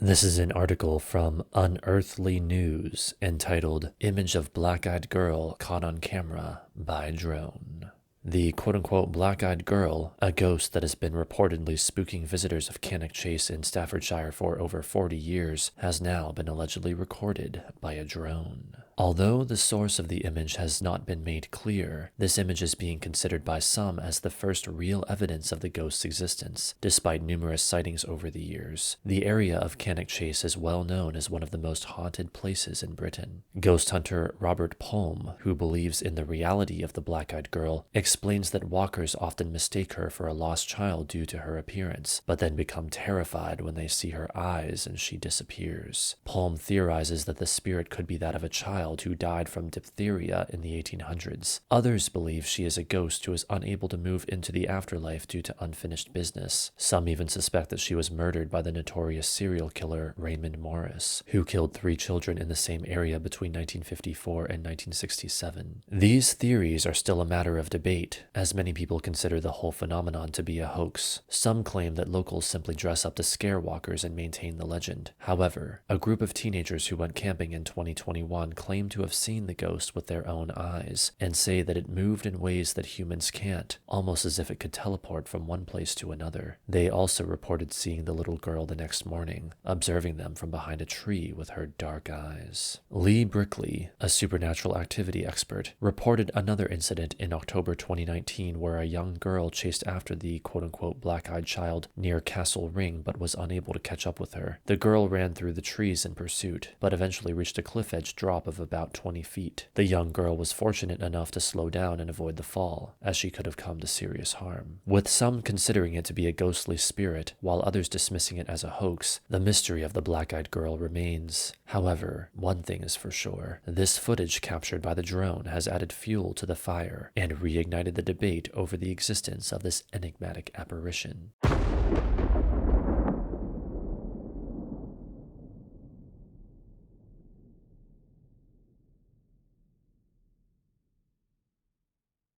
This is an article from Unearthly News entitled Image of Black-Eyed Girl Caught on Camera by Drone. The quote-unquote black-eyed girl, a ghost that has been reportedly spooking visitors of Cannock Chase in Staffordshire for over 40 years, has now been allegedly recorded by a drone. Although the source of the image has not been made clear, this image is being considered by some as the first real evidence of the ghost's existence, despite numerous sightings over the years. The area of Cannock Chase is well known as one of the most haunted places in Britain. Ghost hunter Robert Palm, who believes in the reality of the black-eyed girl, explains that walkers often mistake her for a lost child due to her appearance, but then become terrified when they see her eyes and she disappears. Palm theorizes that the spirit could be that of a child who died from diphtheria in the 1800s. Others believe she is a ghost who is unable to move into the afterlife due to unfinished business. Some even suspect that she was murdered by the notorious serial killer Raymond Morris, who killed 3 children in the same area between 1954 and 1967. These theories are still a matter of debate, as many people consider the whole phenomenon to be a hoax. Some claim that locals simply dress up to scare walkers and maintain the legend. However, a group of teenagers who went camping in 2021 claim to have seen the ghost with their own eyes, and say that it moved in ways that humans can't, almost as if it could teleport from one place to another. They also reported seeing the little girl the next morning, observing them from behind a tree with her dark eyes. Lee Brickley, a supernatural activity expert, reported another incident in October 2019 where a young girl chased after the quote-unquote black-eyed child near Castle Ring but was unable to catch up with her. The girl ran through the trees in pursuit, but eventually reached a cliff-edge drop of about 20 feet. The young girl was fortunate enough to slow down and avoid the fall, as she could have come to serious harm. With some considering it to be a ghostly spirit, while others dismissing it as a hoax, the mystery of the black-eyed girl remains. However, one thing is for sure, this footage captured by the drone has added fuel to the fire and reignited the debate over the existence of this enigmatic apparition.